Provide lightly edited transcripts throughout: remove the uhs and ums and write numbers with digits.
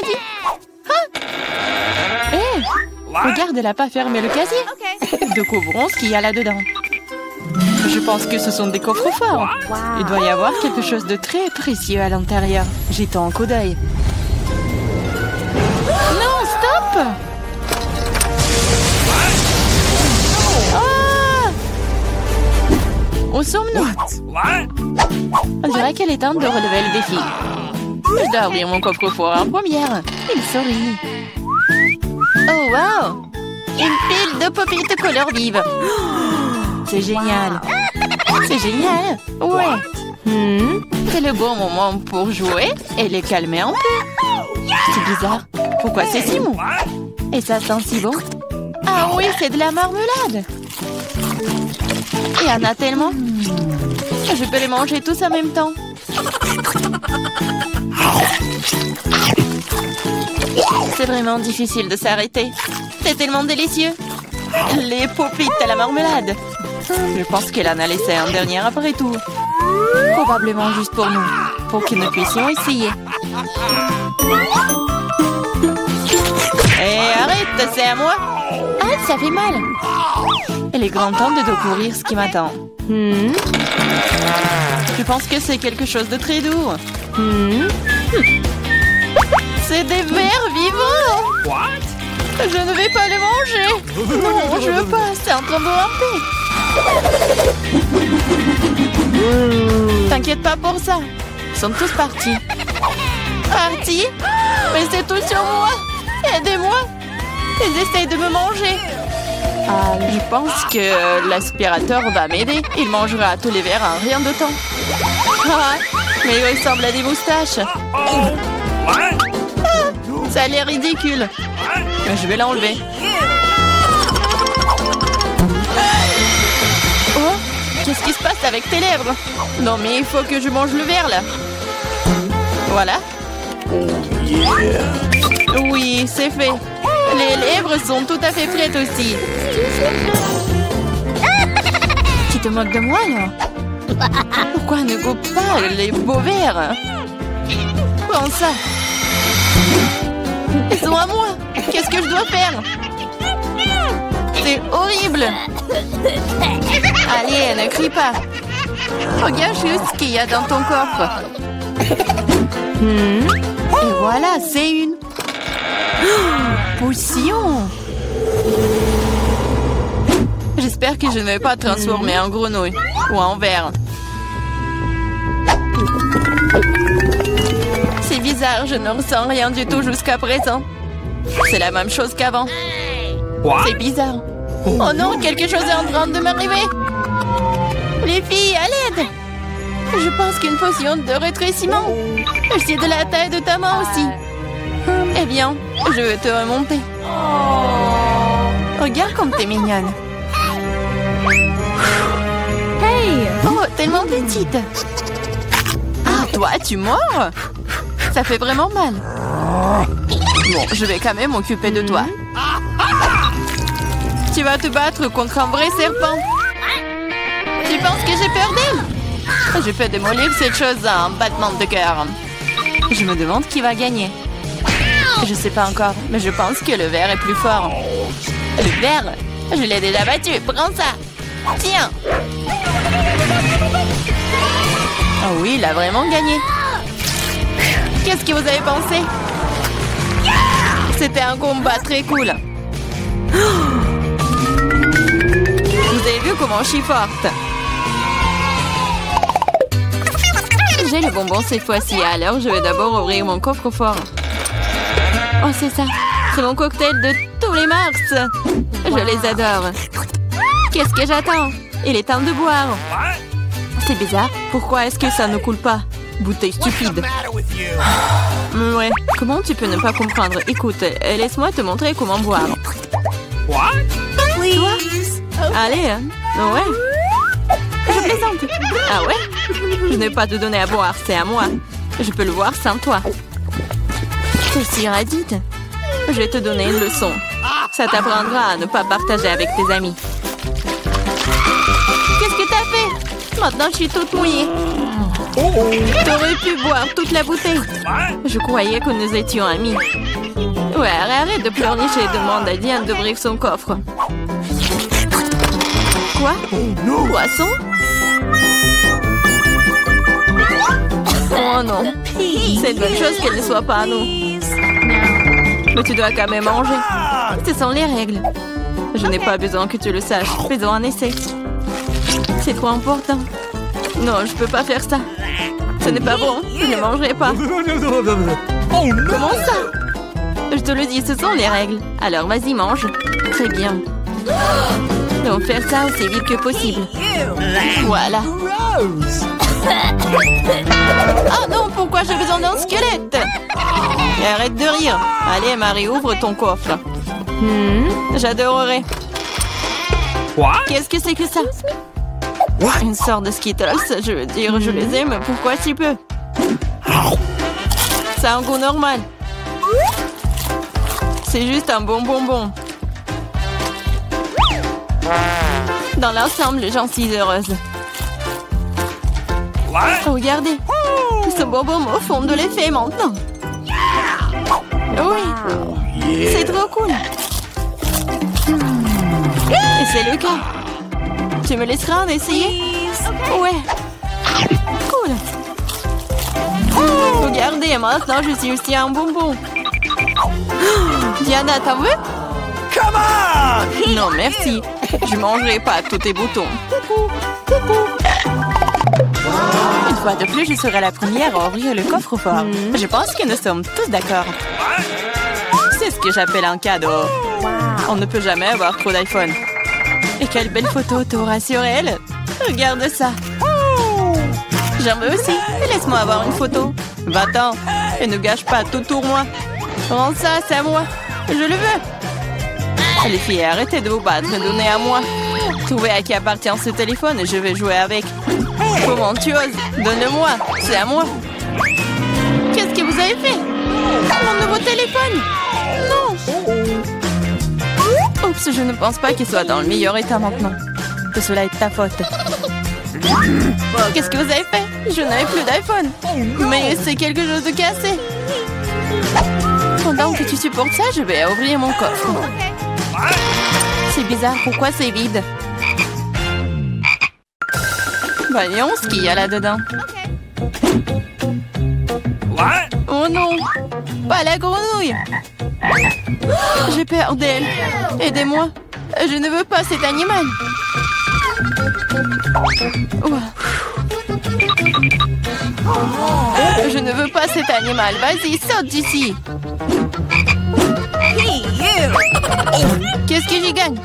casier. Ah! Hé! Regarde, elle n'a pas fermé le casier. Découvrons ce qu'il y a là-dedans. Je pense que ce sont des coffres forts. Il doit y avoir quelque chose de très précieux à l'intérieur. Jetons un coup d'œil. Non, stop! Ah! Où sommes-nous? On dirait qu'elle est temps de relever le défi. Je dois ouvrir mon coffre-fort en première. Il sourit. Oh, wow! Une pile de pop-it couleur vive. C'est génial. C'est génial. Ouais. C'est le bon moment pour jouer et les calmer un peu. C'est bizarre. Pourquoi c'est si mou? Et ça sent si bon. Ah oui, c'est de la marmelade. Il y en a tellement. Je peux les manger tous en même temps. C'est vraiment difficile de s'arrêter. C'est tellement délicieux. Les pop-it à la marmelade. Je pense qu'elle en a laissé un dernier après tout. Probablement juste pour nous. Pour que nous puissions essayer. Hé, arrête, c'est à moi. Ah, ça fait mal. Il est grand temps de découvrir ce qui m'attend. Je pense que c'est quelque chose de très doux. C'est des vers vivants. Je ne vais pas les manger. Non, je veux pas. C'est en train de ramper. T'inquiète pas pour ça. Ils sont tous partis. Partis? Mais c'est tout sur moi. Aidez-moi. Ils essayent de me manger. Je pense que l'aspirateur va m'aider. Il mangera tous les verres en rien de temps. Ah, mais il ressemble à des moustaches. Ça a l'air ridicule. Je vais l'enlever. Oh, qu'est-ce qui se passe avec tes lèvres? Non, mais il faut que je mange le verre, là. Voilà. Oui, c'est fait. Les lèvres sont tout à fait prêtes aussi. Tu te moques de moi, là? Pourquoi ne goûte pas les beaux verres? Prends ça. Ils sont à moi. Qu'est-ce que je dois faire? C'est horrible. Allez, ne crie pas. Regarde juste ce qu'il y a dans ton coffre. Et voilà, c'est une potion. J'espère que je ne vais pas transformer en grenouille ou en ver. C'est bizarre, je ne ressens rien du tout jusqu'à présent. C'est la même chose qu'avant. C'est bizarre. Oh non, quelque chose est en train de m'arriver. Les filles, à l'aide. Je pense qu'une potion de rétrécissement. C'est de la taille de ta main aussi. Eh bien, je vais te remonter. Regarde comme t'es mignonne. Hey! Oh, tellement petite. Ah, toi, tu mords? Ça fait vraiment mal. Bon, je vais quand même m'occuper de toi. Tu vas te battre contre un vrai serpent. Tu penses que j'ai peur d'elle? Je peux démolir cette chose en battement de cœur. Je me demande qui va gagner. Je sais pas encore, mais je pense que le ver est plus fort. Le ver? Je l'ai déjà battu. Prends ça. Tiens. Oh oui, il a vraiment gagné. Qu'est-ce que vous avez pensé? C'était un combat très cool. Vous avez vu comment je suis forte? J'ai le bonbon cette fois-ci, alors je vais d'abord ouvrir mon coffre-fort. Oh, c'est ça. C'est mon cocktail de tous les mars. Je les adore. Qu'est-ce que j'attends? Il est temps de boire. C'est bizarre. Pourquoi est-ce que ça ne coule pas? Bouteille stupide. Ouais. Comment tu peux ne pas comprendre? Écoute, laisse-moi te montrer comment boire. Toi? Allez, hein? Ouais. Je plaisante. Ah ouais? Je n'ai pas te donner à boire, c'est à moi. Je peux le voir sans toi. C'est si radide. Je vais te donner une leçon. Ça t'apprendra à ne pas partager avec tes amis. Qu'est-ce que t'as fait? Maintenant, je suis toute mouillée. T'aurais pu boire toute la bouteille. Je croyais que nous étions amis. Ouais, arrête de pleurnicher et demande à Diane d'ouvrir son coffre. Quoi? Poisson? Oh non. C'est une bonne chose qu'elle ne soit pas à nous. Mais tu dois quand même manger. Ce sont les règles. Je n'ai pas besoin que tu le saches. Faisons un essai. C'est trop important. Non, je peux pas faire ça. Ce n'est pas bon. Je ne mangerai pas. Comment ça? Je te le dis, ce sont les règles. Alors vas-y, mange. Très bien. Donc faire ça aussi vite que possible. Voilà. Oh non, pourquoi j'ai besoin d'un squelette? Arrête de rire. Allez, Marie, ouvre ton coffre. J'adorerais. Qu'est-ce que c'est que ça? Une sorte de Skittles. Je veux dire, je les aime. Pourquoi si peu? Ça a un goût normal. C'est juste un bon bonbon. Dans l'ensemble, j'en suis heureuse. Regardez. Ce bonbon me fond de l'effet maintenant. Oui. C'est trop cool. Et c'est le cas. Tu me laisseras en essayer? Ouais. Cool. Regardez, maintenant je suis aussi un bonbon. Diana, t'en veux? Non, merci. Je mangerai pas tous tes boutons. Une fois de plus, je serai la première à ouvrir le coffre-fort. Je pense que nous sommes tous d'accord. C'est ce que j'appelle un cadeau. On ne peut jamais avoir trop d'iPhone. Et quelle belle photo t'auras sur elle. Regarde ça. J'en veux aussi. Laisse-moi avoir une photo. Va-t'en. Et ne gâche pas tout pour moi. Rends ça, c'est à moi. Je le veux. Les filles, arrêtez de vous battre. Donnez à moi. Trouvez à qui appartient ce téléphone et je vais jouer avec. Comment tu oses? Donne-le-moi. C'est à moi. Qu'est-ce que vous avez fait? Mon nouveau téléphone? Non. Oups, je ne pense pas qu'il soit dans le meilleur état maintenant. Que cela est ta faute. Qu'est-ce que vous avez fait? Je n'avais plus d'iPhone. Mais c'est quelque chose de cassé. Pendant que tu supportes ça, je vais ouvrir mon coffre. C'est bizarre, pourquoi c'est vide? Voyons ce qu'il y a là-dedans. Oh non! Pas la grenouille! J'ai peur d'elle. Aidez-moi. Je ne veux pas cet animal. Je ne veux pas cet animal. Vas-y, saute d'ici. Qu'est-ce que j'y gagne?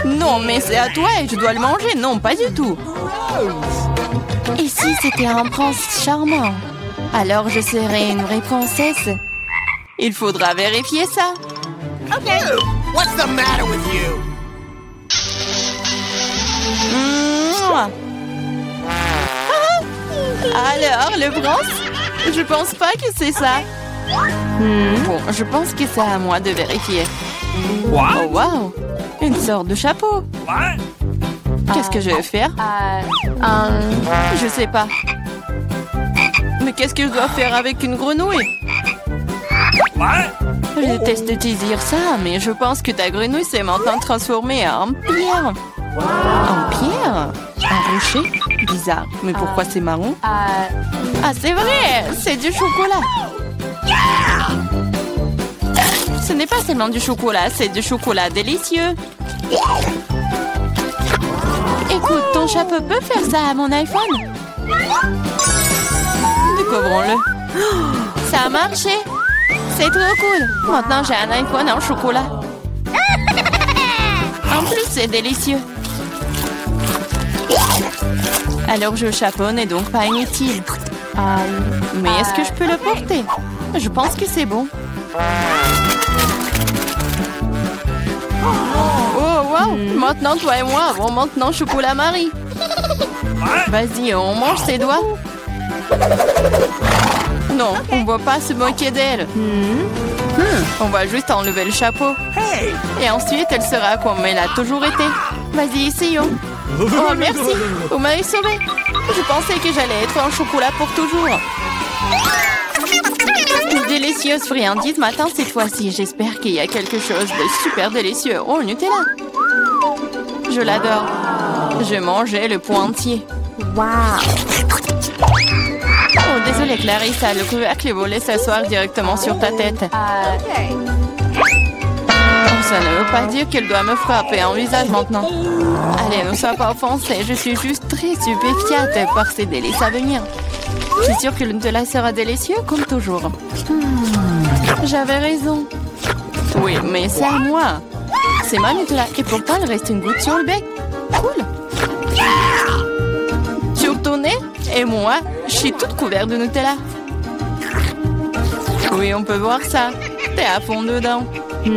Non, mais c'est à toi et je dois le manger. Non, pas du tout. Et si c'était un prince charmant? Alors je serais une vraie princesse. Il faudra vérifier ça. Okay. What's the matter with you? Alors, le prince? Je pense pas que c'est ça. Bon, je pense que c'est à moi de vérifier. Oh, wow! Une sorte de chapeau. Qu'est-ce que je vais faire? Je sais pas. Mais qu'est-ce que je dois faire avec une grenouille? Je déteste te dire ça, mais je pense que ta grenouille s'est maintenant transformée en pierre. En pierre? Un rocher? Bizarre. Mais pourquoi c'est marron? Ah, c'est vrai! C'est du chocolat! Ce n'est pas seulement du chocolat, c'est du chocolat délicieux. Écoute, ton chapeau peut faire ça à mon iPhone? Découvrons-le. Ça a marché! C'est trop cool! Maintenant, j'ai un iPhone en chocolat. En plus, c'est délicieux. Alors, je chapeau n'est donc pas inutile. Mais est-ce que je peux le porter? Je pense que c'est bon. Oh, wow! Maintenant, toi et moi avons maintenant chocolat Marie. Vas-y, on mange ses doigts. Non, on ne va pas se moquer d'elle. On va juste enlever le chapeau. Et ensuite, elle sera comme elle a toujours été. Vas-y, essayons. Oh, merci. Vous m'avez sauvé. Je pensais que j'allais être en chocolat pour toujours. Une délicieuse friandise matin cette fois-ci. J'espère qu'il y a quelque chose de super délicieux. Oh, Nutella. Je l'adore. Je mangeais le pot entier. Wow. Oh, désolée Clarissa, le couvercle est volé s'asseoir directement sur ta tête. Oh, ça ne veut pas dire qu'elle doit me frapper en visage maintenant. Allez, ne sois pas offensée, je suis juste très stupéfiante par ces délices à venir. Je suis sûre que le Nutella sera délicieux comme toujours. J'avais raison. Oui, mais c'est à moi. C'est ma Nutella et pourtant il reste une goutte sur le bec. Cool. Sur ton nez et moi, je suis toute couverte de Nutella. Oui, on peut voir ça. T'es à fond dedans. Je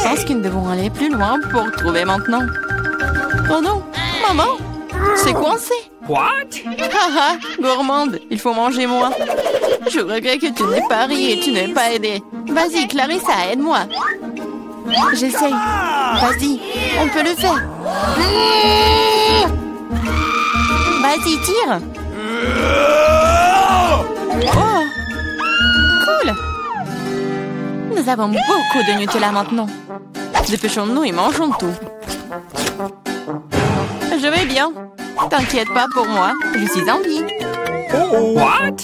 pense que nous devons aller plus loin pour trouver maintenant. Oh non, maman, c'est coincé. What? Haha, gourmande, il faut manger moins. Je regrette que tu n'aies pas ri et tu n'aies pas aidé. Vas-y, Clarissa, aide-moi. J'essaye. Vas-y, on peut le faire. Vas-y, tire. Oh, cool. Nous avons beaucoup de Nutella maintenant. Dépêchons-nous et mangeons tout. Je vais bien. T'inquiète pas pour moi, je suis en vie. What?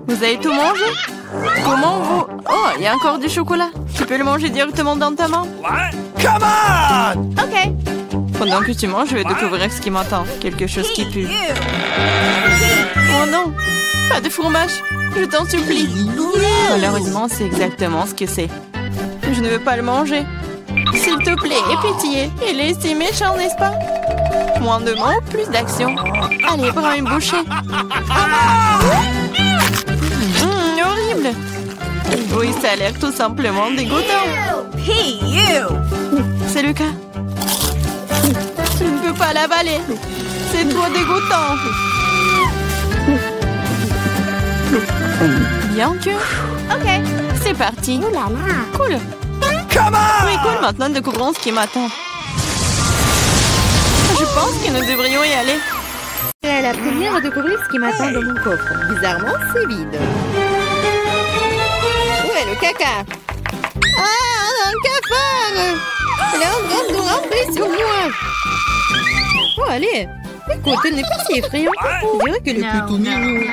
Vous avez tout mangé? Comment vous... Oh, il y a encore du chocolat. Tu peux le manger directement dans ta main? What? Come on! Ok. Pendant que tu manges, je vais découvrir ce qui m'attend. Quelque chose qui pue. Oh non, pas de fromage. Je t'en supplie. Malheureusement, c'est exactement ce que c'est. Je ne veux pas le manger. S'il te plaît, aie pitié. Il est si méchant, n'est-ce pas? Moins de mots, plus d'action. Allez, prends une bouchée. Horrible. Oui, ça a l'air tout simplement dégoûtant. Hey, you! C'est le cas. Je ne peux pas l'avaler. C'est trop dégoûtant. Bien que... Ok, c'est parti. Oh là là! Cool. Come on! Oui, cool. Maintenant, découvrons ce qui m'attend. Je pense que nous devrions y aller. C'est la première à découvrir ce qui m'attend dans mon coffre. Bizarrement, c'est vide. Où est le caca? Ah, un cafard! Elle est en train de rentrer sur moi. Oh, allez. Écoute, elle n'est pas si effrayante. Je dirais qu'elle est plutôt mignonne.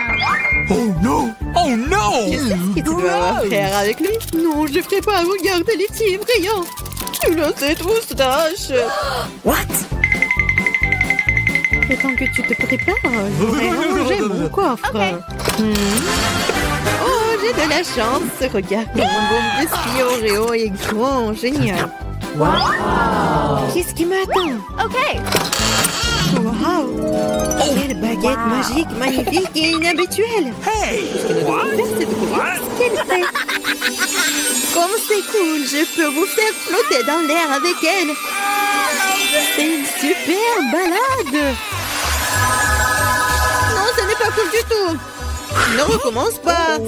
Oh no! Oh no! Qu'est-ce que tu dois avoir à faire avec lui? Non, je ne ferai pas. Regarde, elle est si effrayante. Tu l'as cette moustache. What? Le temps que tu te prépares, je vais ranger mon coffre. Oh, j'ai de la chance. Regarde, mon bon biscuit Oreo est grand, génial. Wow. Qu'est-ce qui m'attend? Ok. Wow. Quelle baguette magique, magnifique et inhabituelle. Hey! What? C'est de voir ce qu'elle fait. Comme c'est cool, je peux vous faire flotter dans l'air avec elle. C'est une super balade. Non, ce n'est pas cool du tout. Ne recommence pas.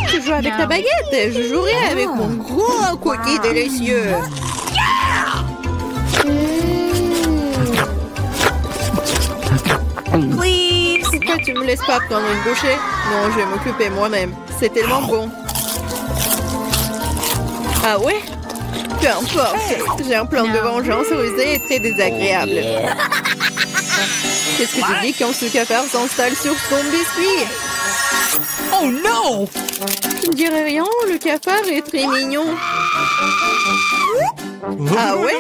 Tu joues avec ta baguette. Je jouerai avec mon gros cookie délicieux. Please. Pourquoi tu me laisses pas prendre une bouchée? Non, je vais m'occuper moi-même. C'est tellement bon. Ah ouais? Peu importe. J'ai un plan de vengeance rusé et très désagréable. Qu'est-ce que tu dis quand ce cafard s'installe sur ton biscuit? Oh no! Je ne dirais rien, le cafard est très mignon. Ah ouais?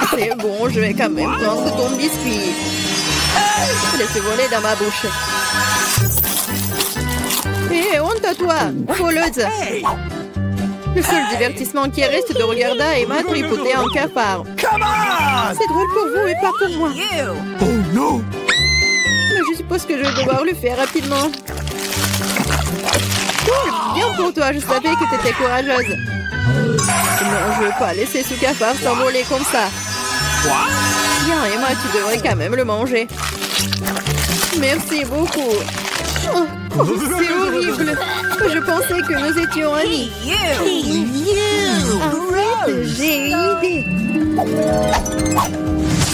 C'est bon, je vais quand même prendre ton biscuit. Laisse voler dans ma bouche. Hé, honte à toi, voleuse! Le seul divertissement qui reste de regarder Emma tripoter un cafard. Come on! C'est drôle pour vous et pas pour moi. Oh no! Mais je suppose que je vais devoir le faire rapidement. Cool, bien pour toi, je savais que tu étais courageuse. Non, je ne veux pas laisser ce cafard s'envoler comme ça. Bien, Emma, tu devrais quand même le manger. Merci beaucoup. Oh, c'est horrible. Je pensais que nous étions amis. En fait, j'ai une idée.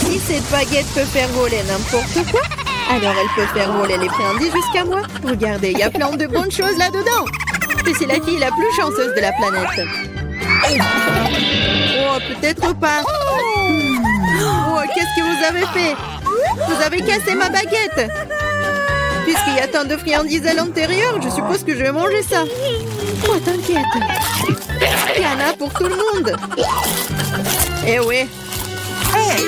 Si Oui, cette baguette peut faire voler n'importe quoi. Alors elle peut faire voler les friandises jusqu'à moi. Regardez, il y a plein de bonnes choses là-dedans. Je suis la fille la plus chanceuse de la planète. Oh, peut-être pas. Oh, qu'est-ce que vous avez fait? Vous avez cassé ma baguette. Puisqu'il y a tant de friandises à l'intérieur, je suppose que je vais manger ça. Oh, t'inquiète. Il y en a pour tout le monde. Eh oui.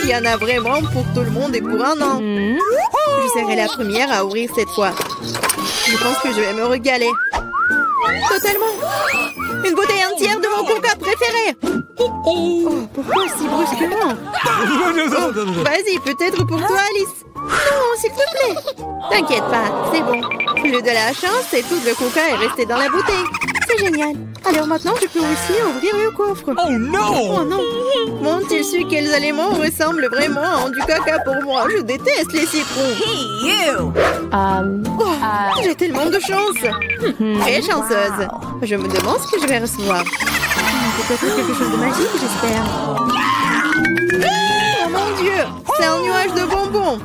Il y en a vraiment pour tout le monde et pour un an. Je serai la première à ouvrir cette fois. Je pense que je vais me régaler. Totalement. Une bouteille entière de mon coca préféré. Oh, pourquoi si brusquement? Oh, vas-y, peut-être pour toi, Alice. Non, s'il te plaît. T'inquiète pas, c'est bon. J'ai eu de la chance et tout le coca est resté dans la bouteille. C'est génial. Alors maintenant, je peux aussi ouvrir le coffre. Oh non! Oh non! M'ont-ils su quels aliments ressemblent vraiment à du caca pour moi? Je déteste les citrons. Oh, j'ai tellement de chance. Très chanceuse. Je me demande ce que je vais recevoir. Peut-être quelque chose de magique, j'espère. Oh mon Dieu! C'est un nuage de bonbons.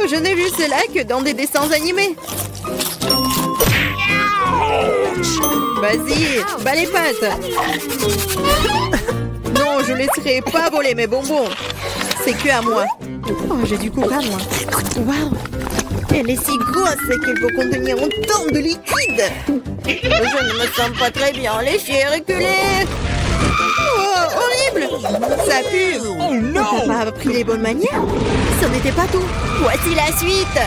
Je n'ai vu cela que dans des dessins animés. Vas-y, bats les pattes. Non, je laisserai pas voler mes bonbons. C'est que à moi. Oh, j'ai du coca, moi. Waouh! Elle est si grosse qu'elle peut contenir autant de liquide. Je ne me sens pas très bien. Les chiens reculés. Oh, horrible! Ça pue. Oh non! T'as pas appris les bonnes manières? Ce n'était pas tout. Voici la suite.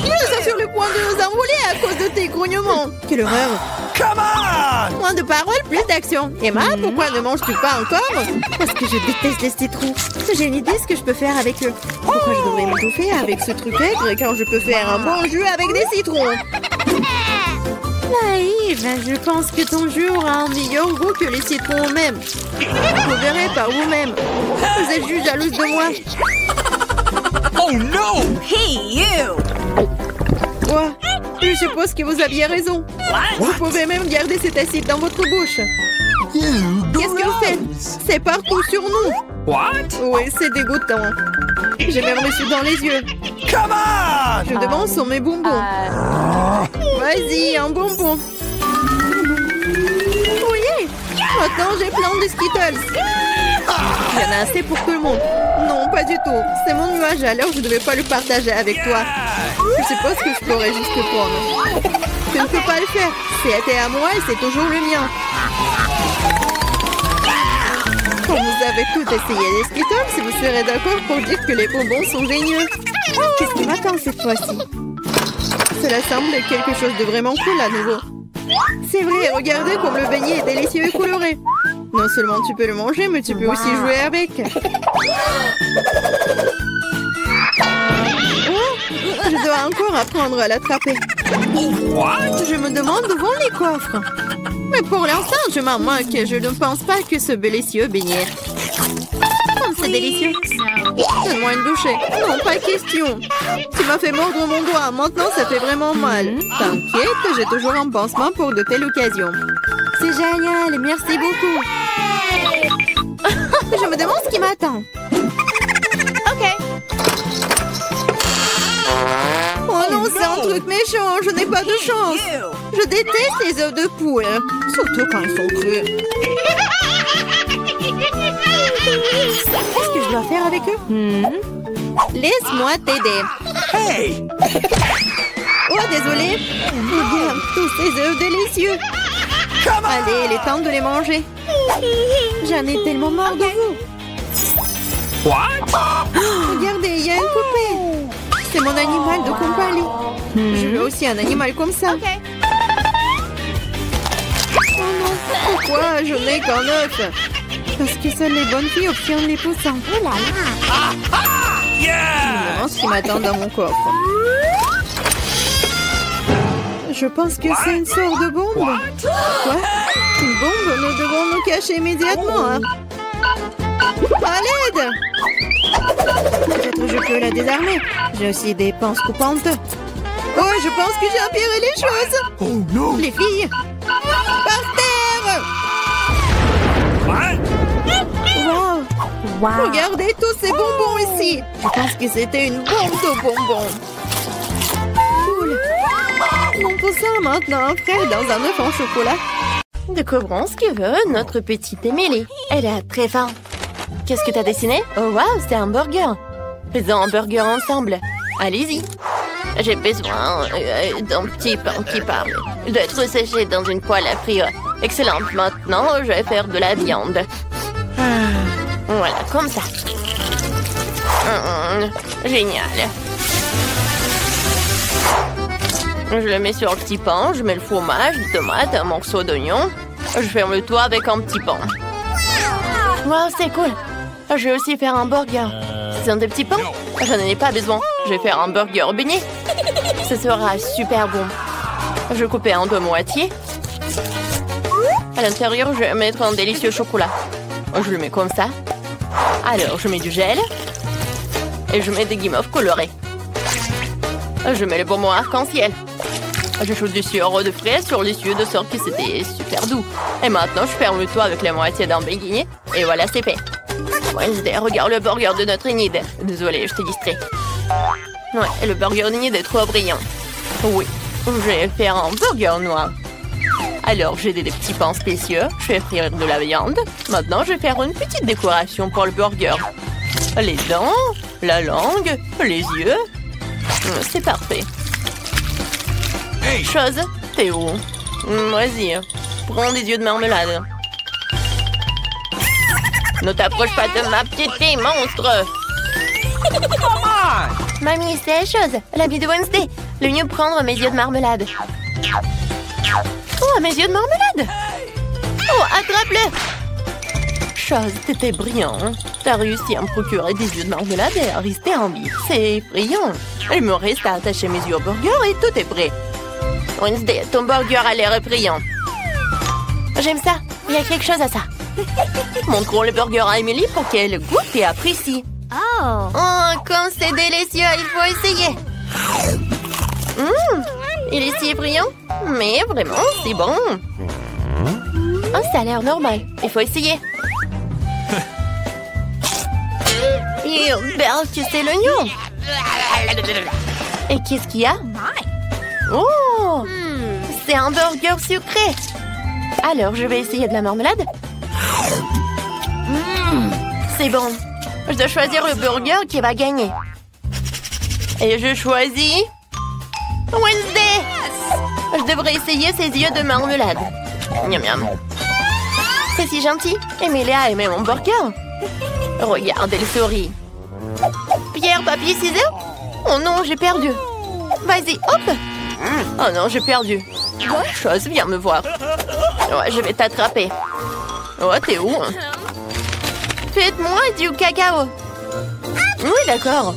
Je suis sur le point de nous envoler à cause de tes grognements. Quelle horreur! Come on! Moins de paroles, plus d'action. Emma, pourquoi ne manges-tu pas encore? Parce que je déteste les citrons. J'ai une idée ce que je peux faire avec eux. Pourquoi je devrais m'étouffer avec ce truc aigre quand je peux faire un bon jus avec des citrons? Naïve, je pense que ton jus aura un meilleur goût que les citrons eux-mêmes. Vous verrez par vous-même. Vous êtes juste jalouse de moi. Oh non! Hey, you! Quoi? Je suppose que vous aviez raison. Vous pouvez même garder cet acide dans votre bouche. Qu'est-ce que vous faites? C'est partout sur nous. What? Oui, c'est dégoûtant. J'ai même reçu dans les yeux. Come on! Je demande sur mes bonbons. Vas-y, un bonbon. Oui. Maintenant, j'ai plein de Skittles. Il y en a assez pour tout le monde. Non, pas du tout. C'est mon nuage, alors je ne devais pas le partager avec toi. Je suppose que je pourrais juste le prendre. Je ne peux pas le faire. C'était à moi et c'est toujours le mien. Quand vous avez tout essayé les Skittles, vous serez d'accord pour dire que les bonbons sont géniaux. Qu'est-ce qui m'attend cette fois-ci? Cela semble quelque chose de vraiment cool à nouveau. C'est vrai, regardez comme le beignet est délicieux et coloré. Non seulement tu peux le manger, mais tu peux aussi jouer avec. Oh, je dois encore apprendre à l'attraper. Je me demande où vont les coffres. Mais pour l'instant, je m'en moque. Je ne pense pas que ce délicieux beignet. Oh, c'est délicieux. Donne-moi une bouchée. Non, pas question. Tu m'as fait mordre mon doigt. Maintenant, ça fait vraiment mal. T'inquiète, j'ai toujours un pansement pour de telles occasions. C'est génial. Merci beaucoup. Je me demande ce qui m'attend. OK. Oh non, c'est un truc méchant. Je n'ai pas de chance. Je déteste les œufs de poule. Surtout quand ils sont crus. Qu'est-ce que je dois faire avec eux? Laisse-moi t'aider. Hey! Oh, désolé. Regarde tous ces œufs délicieux. Allez, il est temps de les manger. J'en ai tellement marre de vous. What? Regardez, il y a une poupée. C'est mon animal de compagnie. Je veux aussi un animal comme ça. Oh non, pourquoi je n'ai qu'un œuf? Parce que seules les bonnes filles obtiennent les poussins. Oh là là. Je me demande ce qui m'attend dans mon coffre. Je pense que c'est une sorte de bombe. Quoi? Une bombe? Nous devons nous cacher immédiatement. Hein? À l'aide! Peut-être je peux la désarmer. J'ai aussi des pinces coupantes. Oh, je pense que j'ai empiré les choses. Oh non! Les filles, par terre! Wow! Regardez tous ces bonbons ici. Je pense que c'était une bombe de bonbons. Cool. On peut ça maintenant, frais dans un œuf en chocolat. Découvrons ce que veut notre petite Émilie. Elle a très faim. Qu'est-ce que t'as dessiné? Oh waouh, c'est un burger. Faisons un burger ensemble. Allez-y. J'ai besoin d'un petit pain qui parle. Il doit être séché dans une poêle à frire. Excellent. Maintenant, je vais faire de la viande. Voilà, comme ça. Génial. Je le mets sur le petit pain. Je mets le fromage, des tomates, un morceau d'oignon. Je ferme le toit avec un petit pain. Wow, c'est cool. Je vais aussi faire un burger. C'est un des petits pains? Je n'en ai pas besoin. Je vais faire un burger beignet. Ce sera super bon. Je vais couper en deux moitiés. À l'intérieur, je vais mettre un délicieux chocolat. Je le mets comme ça. Alors, je mets du gel. Et je mets des guimauves colorées. Je mets le bonbon arc-en-ciel. J'ajoute du sirop de fraises sur les yeux de sorte que c'était super doux. Et maintenant, je ferme le toit avec la moitié d'un beignet. Et voilà, c'est fait. Wednesday, regarde le burger de notre Enid. Désolée, je t'ai distrait. Ouais, le burger d'Enid est trop brillant. Oui, je vais faire un burger noir. Alors, j'ai des petits pains spéciaux. Je vais frire de la viande. Maintenant, je vais faire une petite décoration pour le burger. Les dents, la langue, les yeux. C'est parfait. Chose, t'es où? Vas-y, prends des yeux de marmelade. Ne t'approche pas de ma petite fille, monstre! Mamie, c'est la chose. L'ami de Wednesday. Le mieux prendre mes yeux de marmelade. Oh, mes yeux de marmelade! Oh, attrape-le! Chose, t'étais brillant. T'as réussi à me procurer des yeux de marmelade et à rester en vie. C'est effrayant. Il me reste à attacher mes yeux au burger et tout est prêt. Wednesday, ton burger a l'air effrayant. J'aime ça. Il y a quelque chose à ça. Montrons le burger à Emily pour qu'elle goûte et apprécie. Oh, comme c'est délicieux, il faut essayer. Il est si effrayant, mais vraiment, c'est bon. Oh, ça a l'air normal. Il faut essayer. Belle, que c'est l'oignon. Et qu'est-ce qu'il y a? Oh, c'est un burger sucré. Alors, je vais essayer de la marmelade. C'est bon. Je dois choisir le burger qui va gagner. Et je choisis... Wednesday! Je devrais essayer ses yeux de marmelade. Miam miam. C'est si gentil. Emily a aimé mon burger. Regarde, elle sourit. Pierre, papier, ciseaux? Oh non, j'ai perdu. Vas-y, hop! Oh non, j'ai perdu. Chose, viens me voir. Ouais, je vais t'attraper. Oh, t'es où? Faites-moi du cacao. Oui, d'accord.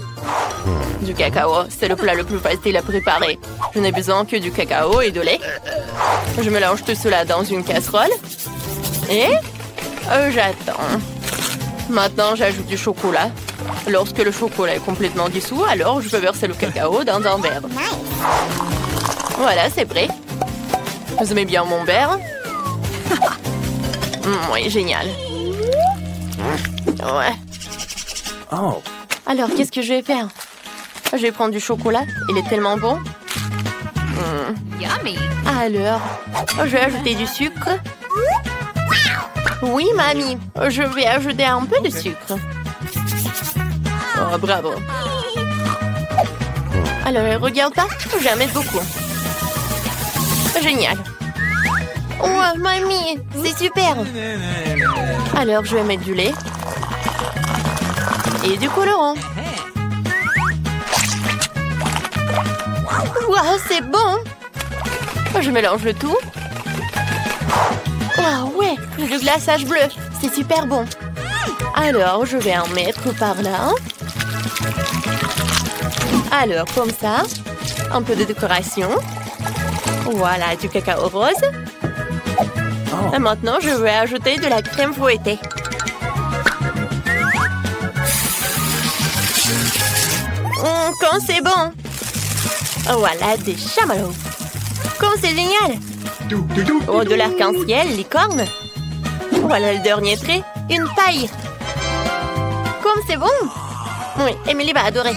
Du cacao, c'est le plat le plus facile à préparer. Je n'ai besoin que du cacao et de lait. Je mélange tout cela dans une casserole. Et j'attends. Maintenant, j'ajoute du chocolat. Lorsque le chocolat est complètement dissous, alors je peux verser le cacao dans un verre. Voilà, c'est prêt. Vous aimez bien mon verre? Oui, génial. Ouais. Oh. Alors, qu'est-ce que je vais faire? Je vais prendre du chocolat. Il est tellement bon. Yummy. Alors, je vais ajouter du sucre. Oui, mamie. Je vais ajouter un peu de sucre. Oh, bravo. Alors, regarde pas. Je vais en mettre beaucoup. Génial. Oh, mamie, c'est super. Alors, je vais mettre du lait. Et du colorant. Waouh, c'est bon. Je mélange le tout. Waouh, ouais, le glaçage bleu. C'est super bon. Alors, je vais en mettre par là. Alors, comme ça. Un peu de décoration. Voilà, du cacao rose. Et maintenant, je vais ajouter de la crème fouettée. Quand c'est bon. Voilà, des chamallows. Comme c'est génial. Oh, de l'arc-en-ciel, licorne. Voilà le dernier trait, une paille. c'est bon! Oui, Emily va adorer.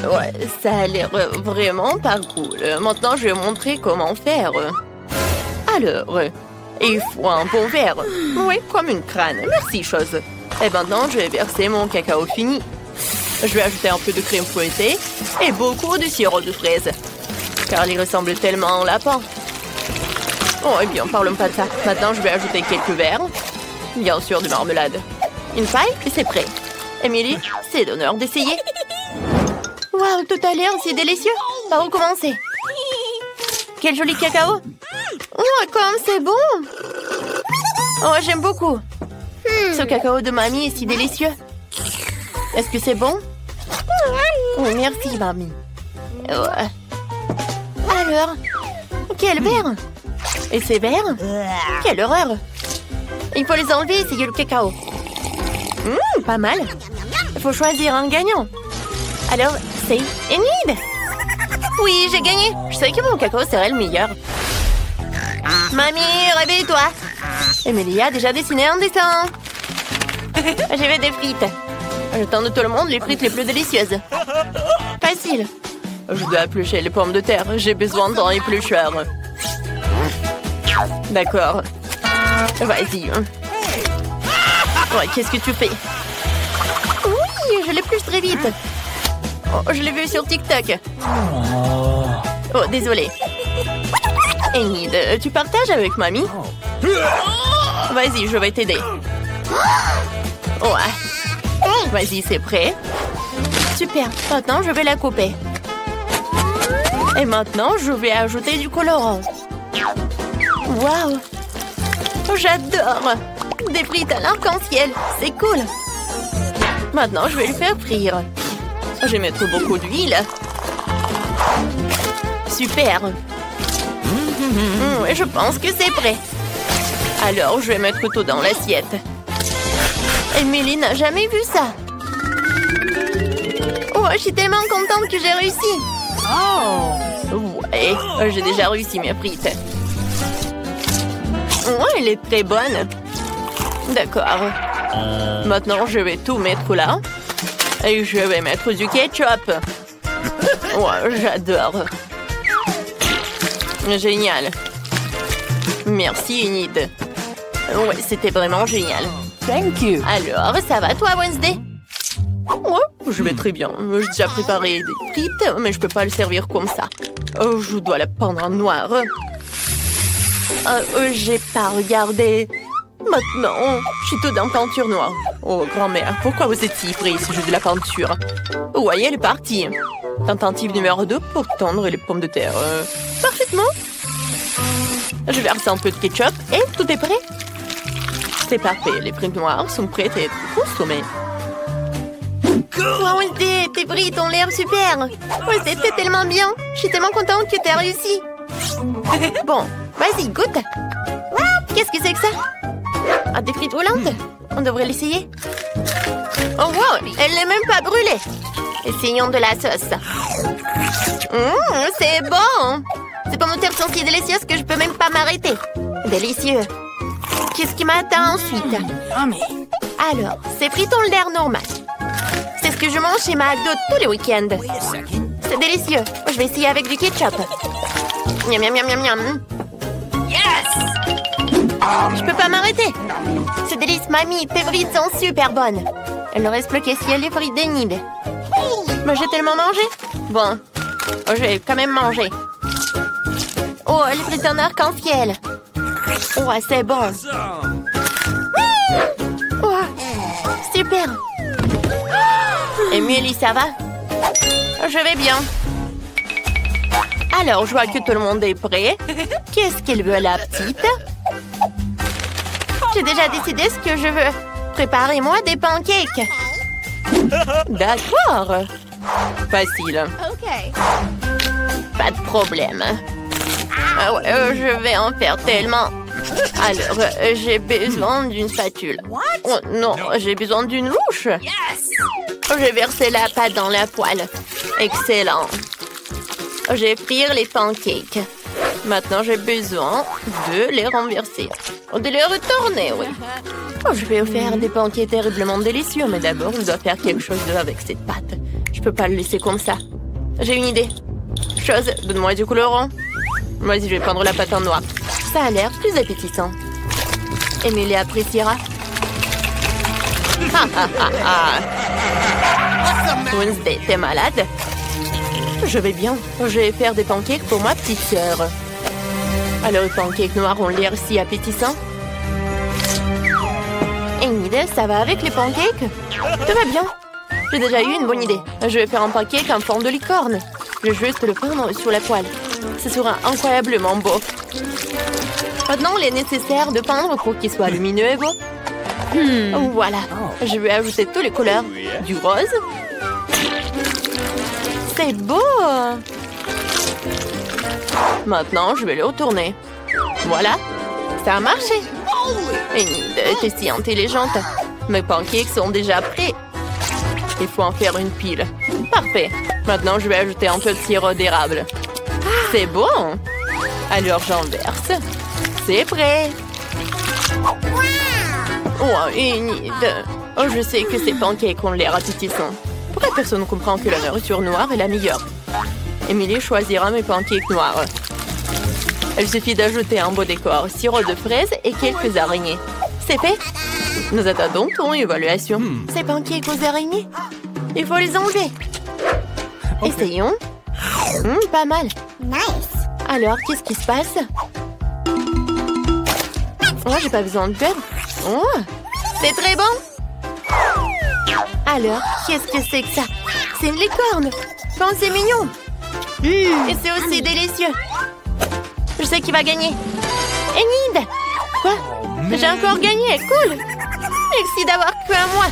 Ouais, ça a l'air vraiment pas cool. Maintenant, je vais montrer comment faire. Alors, il faut un bon verre. Oui, comme une crâne. Merci, chose. Et maintenant, je vais verser mon cacao fini. Je vais ajouter un peu de crème fouettée et beaucoup de sirop de fraise. Car il ressemble tellement au lapin. Oh, eh bien, parlons pas de ça. Maintenant, je vais ajouter quelques verres. Bien sûr, de marmelade. Une paille et c'est prêt. Emily, c'est d'honneur d'essayer. Waouh, tout a l'air si délicieux. Par où commencer? Quel joli cacao. Oh, comme c'est bon. Oh, j'aime beaucoup. Ce cacao de mamie est si délicieux. Est-ce que c'est bon? Oh, merci, mamie. Ouais. Alors, quel verre? Et ces verres? Quelle horreur! Il faut les enlever et essayer le cacao. Pas mal. Il faut choisir un gagnant. Alors, c'est Enid. Oui, j'ai gagné. Je savais que mon cacao serait le meilleur. Mamie, réveille-toi. Emily a déjà dessiné un dessin. Je vais des frites. J'attends de tout le monde les frites les plus délicieuses. Facile. Je dois éplucher les pommes de terre. J'ai besoin d'un éplucheur. D'accord. Vas-y. Ouais, qu'est-ce que tu fais? Oui, je l'épluche très vite. Oh, je l'ai vu sur TikTok. Oh, désolé. Enid, tu partages avec mamie? Vas-y, je vais t'aider. Ouais. Vas-y, c'est prêt. Super. Maintenant, je vais la couper. Et maintenant, je vais ajouter du colorant. Waouh! J'adore! Des frites à l'arc-en-ciel, c'est cool! Maintenant, je vais le faire frire. Je vais mettre beaucoup d'huile. Super! Je pense que c'est prêt. Alors, je vais mettre tout dans l'assiette. Emily n'a jamais vu ça. Oh, je suis tellement contente que j'ai réussi. Oh! Ouais, j'ai déjà réussi mes frites. Oh, elle est très bonne. D'accord. Maintenant, je vais tout mettre là. Et je vais mettre du ketchup. Oh, j'adore. Génial. Merci, Enid. Ouais, c'était vraiment génial. Thank you. Alors, ça va toi, Wednesday? Ouais, je vais très bien. J'ai déjà préparé des frites, mais je peux pas le servir comme ça. Je dois la peindre en noir. J'ai pas regardé. Maintenant, je suis toute en peinture noire. Oh, grand-mère, pourquoi vous êtes si prise si je de la peinture? Ouais, elle est partie. Tentative numéro 2 pour tondre les pommes de terre. Parfaitement. Je verse un peu de ketchup et tout est prêt. C'est parfait, les frites noires sont prêtes à être consommées. Oh, Wednesday, tes frites ont l'air super. Oh, c'était tellement bien. Je suis tellement contente que tu as réussi. Bon, vas-y, goûte. Qu'est-ce que c'est que ça? Ah, des frites volantes? On devrait l'essayer. Oh, wow, elle n'est même pas brûlée. Essayons de la sauce. C'est bon. Ces pommes de terre sont si délicieuses que je peux même pas m'arrêter. Délicieux. Qu'est-ce qui m'attend ensuite? Alors, ces frites ont l'air normal. C'est ce que je mange chez McDo tous les week-ends. C'est délicieux. Je vais essayer avec du ketchup. Miam, miam, miam, miam, miam. Yes! Je peux pas m'arrêter. C'est délice, mamie. Tes frites sont super bonnes. Il ne reste plus qu'à essayer les frites d'Enid. Mais j'ai tellement mangé. Bon, je vais quand même manger. Oh, les frites en arc-en-ciel. Oh, c'est bon. Oh, super. Emily, ça va? Je vais bien. Alors, je vois que tout le monde est prêt. Qu'est-ce qu'elle veut, la petite? J'ai déjà décidé ce que je veux. Préparez-moi des pancakes. D'accord. Facile. Pas de problème. Ah ouais, je vais en faire tellement. Alors, j'ai besoin d'une spatule. Oh non, j'ai besoin d'une louche. Je vais verser la pâte dans la poêle. Excellent. Je vais frire les pancakes. Maintenant, j'ai besoin de les renverser. De les retourner, oui. Oh, je vais faire des pancakes terriblement délicieux, mais d'abord, je dois faire quelque chose avec cette pâte. Je peux pas le laisser comme ça. J'ai une idée. Donne-moi du colorant. Vas-y, je vais prendre la pâte en noir. Ça a l'air plus appétissant. Émilie appréciera. Wednesday, t'es malade? Je vais bien. Je vais faire des pancakes pour ma petite sœur. Alors, les pancakes noirs ont l'air si appétissants. Enid, ça va avec les pancakes? Tout va bien. J'ai déjà eu une bonne idée. Je vais faire un pancake en forme de licorne. Je vais juste le peindre sur la poêle. Ce sera incroyablement beau. Maintenant, il est nécessaire de peindre pour qu'il soit lumineux et beau. Voilà. Je vais ajouter tous les couleurs. Du rose. C'est beau. Maintenant, je vais le retourner. Voilà. Ça a marché. Enid, t'es si intelligente. Mes pancakes sont déjà prêts. Il faut en faire une pile. Parfait. Maintenant, je vais ajouter un peu de sirop d'érable. C'est bon. Alors, j'en verse. C'est prêt. Oh, Enid. Oh, je sais que ces pancakes ont l'air appétissants. Pourquoi personne ne comprend que la nourriture noire est la meilleure? Émilie choisira mes pancakes noirs. Il suffit d'ajouter un beau décor, sirop de fraises et quelques araignées. C'est fait. Nous attendons ton évaluation. Ces pancakes aux araignées, il faut les enlever. Essayons. Pas mal. Nice. Alors, qu'est-ce qui se passe? Oh, j'ai pas besoin de beurre. Oh, c'est très bon. Alors, qu'est-ce que c'est que ça? C'est une licorne. Quand c'est mignon. Et c'est aussi délicieux. Je sais qui va gagner. Enid! Quoi? J'ai encore gagné. Cool. Merci d'avoir cru à moi.